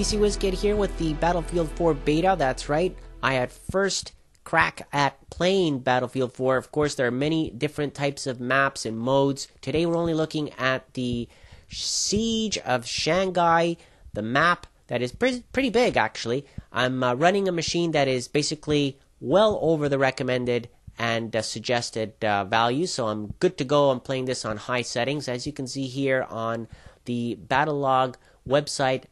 PC WizKid here with the Battlefield 4 beta. That's right, I had first crack at playing Battlefield 4. Of course, there are many different types of maps and modes. Today we're only looking at the Siege of Shanghai, the map that is pretty big actually. I'm running a machine that is basically well over the recommended and suggested value, so I'm good to go. I'm playing this on high settings. As you can see here on the Battlelog website,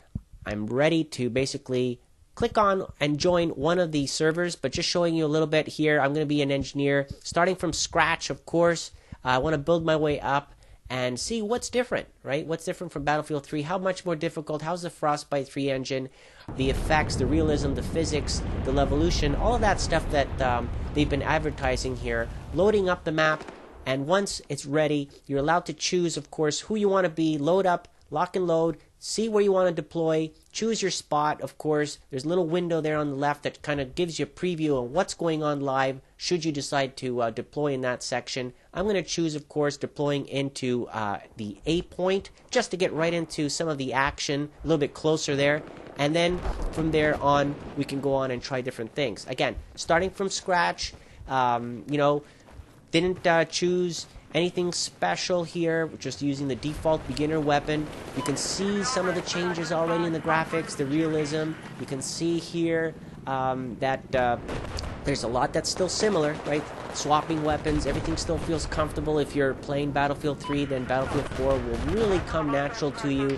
I'm ready to basically click on and join one of the servers, but just showing you a little bit here. I'm going to be an engineer starting from scratch, of course. I want to build my way up and see what's different, right? What's different from Battlefield 3? How much more difficult? How's the Frostbite 3 engine? The effects, the realism, the physics, the levolution, all of that stuff that they've been advertising here. Loading up the map, and once it's ready, you're allowed to choose, of course, who you want to be. Load up, lock and load, see where you want to deploy, choose your spot, of course. There's a little window there on the left that kind of gives you a preview of what's going on live should you decide to deploy in that section. I'm going to choose, of course, deploying into the A point just to get right into some of the action, a little bit closer there. And then from there on, we can go on and try different things. Again, starting from scratch, didn't choose anything special here. We're just using the default beginner weapon. You can see some of the changes already in the graphics, the realism. You can see here that there's a lot that's still similar, right? Swapping weapons, everything still feels comfortable. If you're playing Battlefield 3, then Battlefield 4 will really come natural to you.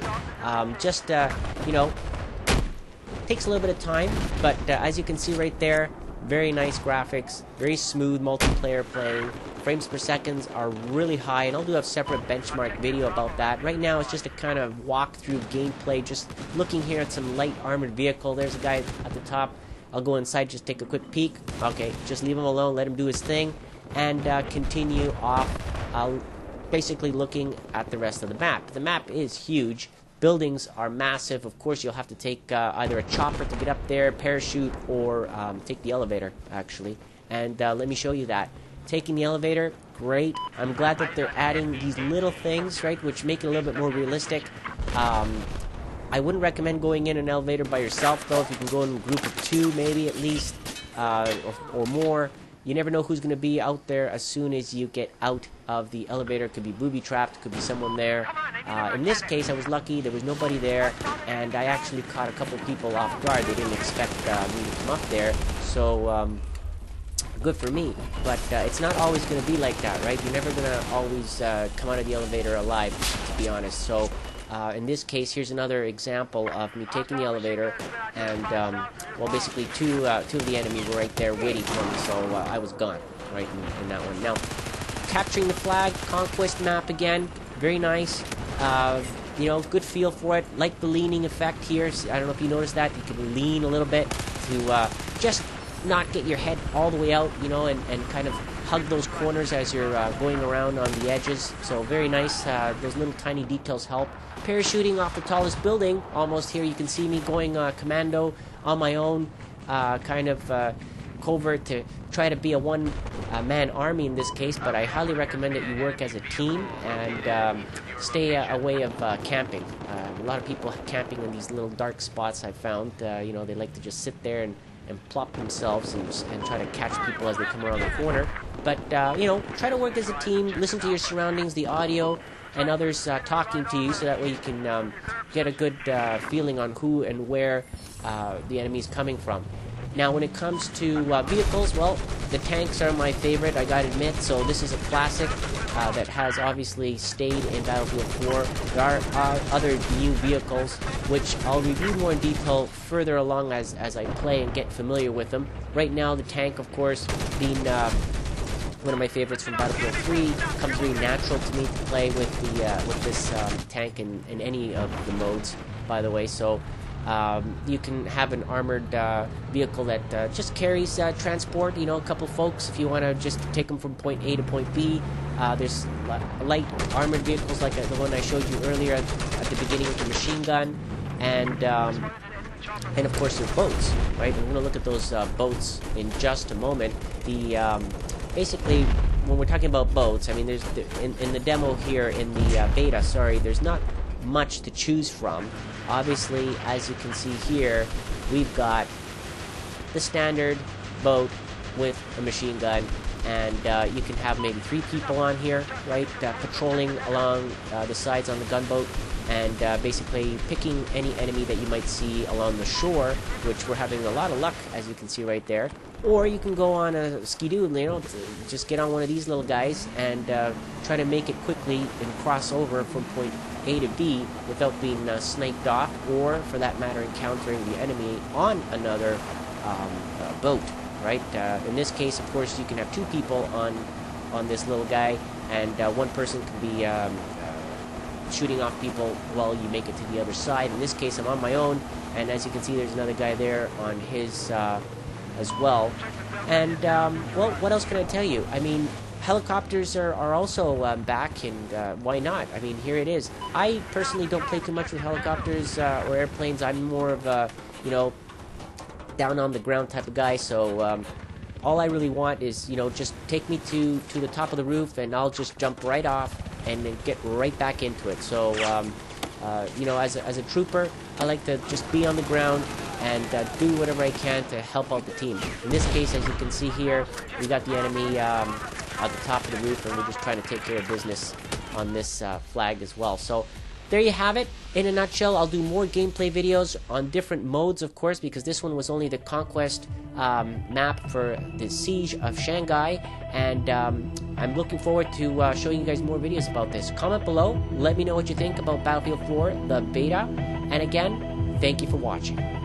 Takes a little bit of time, but as you can see right there, very nice graphics, very smooth multiplayer playing. Frames per seconds are really high, and I'll do a separate benchmark video about that. Right now it's just a kind of walk through gameplay, just looking here at some light armored vehicle. There's a guy at the top. I'll go inside, just take a quick peek. Okay, just leave him alone, let him do his thing, and continue off, basically looking at the rest of the map. The map is huge. Buildings are massive. Of course, you'll have to take either a chopper to get up there, parachute, or take the elevator, actually. And let me show you that. Taking the elevator, great. I'm glad that they're adding these little things, right, which make it a little bit more realistic. I wouldn't recommend going in an elevator by yourself, though. If you can go in a group of two, maybe at least, or more. You never know who's going to be out there as soon as you get out of the elevator. It could be booby-trapped, could be someone there. In this case, I was lucky. There was nobody there, and I actually caught a couple people off guard. They didn't expect me to come up there, so good for me. But it's not always going to be like that, right? You're never going to always come out of the elevator alive, to be honest. So in this case, here's another example of me taking the elevator, and basically two of the enemy were right there waiting for me, so I was gone, right, in that one. Now, capturing the flag, Conquest map again, very nice. Good feel for it. Like the leaning effect here. I don't know if you noticed that. You can lean a little bit to just not get your head all the way out, and kind of hug those corners as you're going around on the edges. So very nice. Those little tiny details help. Parachuting off the tallest building, almost here. You can see me going commando on my own, kind of covert to try to be a one-man army in this case, but I highly recommend that you work as a team and stay away of camping. A lot of people camping in these little dark spots, I've found. They like to just sit there and plop themselves and try to catch people as they come around the corner. But, try to work as a team, listen to your surroundings, the audio, and others talking to you, so that way you can get a good feeling on who and where the enemy is coming from. Now, when it comes to vehicles, well, the tanks are my favorite, I gotta admit. So this is a classic that has obviously stayed in Battlefield 4. There are other new vehicles, which I'll review more in detail further along as I play and get familiar with them. Right now, the tank, of course, being one of my favorites from Battlefield 3, comes really natural to me to play with this tank in any of the modes, by the way. So you can have an armored vehicle that just carries transport, a couple folks if you want to just take them from point A to point B. There's light armored vehicles like the one I showed you earlier at the beginning with the machine gun, and of course there's boats, right? We're going to look at those boats in just a moment. Basically, when we're talking about boats, I mean, there's in the demo here, in the beta, sorry, there's not much to choose from. obviously, as you can see here, we've got the standard boat with a machine gun, and you can have maybe 3 people on here, right, patrolling along the sides on the gunboat, and basically picking any enemy that you might see along the shore, which we're having a lot of luck, as you can see right there. Or you can go on a skidoo, just get on one of these little guys and try to make it quickly and cross over from point A to B without being sniped off, or for that matter encountering the enemy on another boat, right? In this case, of course, you can have 2 people on this little guy, and one person can be shooting off people while you make it to the other side. In this case, I'm on my own, and as you can see, there's another guy there on his as well. And well, what else can I tell you? I mean, helicopters are also back, and why not? I mean, here it is. I personally don't play too much with helicopters or airplanes. I'm more of a, down on the ground type of guy, so all I really want is, just take me to the top of the roof, and I'll just jump right off and then get right back into it. So as a trooper, I like to just be on the ground and do whatever I can to help out the team. In this case, as you can see here, we got the enemy at the top of the roof, and we're just trying to take care of business on this flag as well. So there you have it. In a nutshell, I'll do more gameplay videos on different modes, of course, because this one was only the Conquest map for the Siege of Shanghai, and I'm looking forward to showing you guys more videos about this. Comment below, let me know what you think about Battlefield 4, the beta, and again, thank you for watching.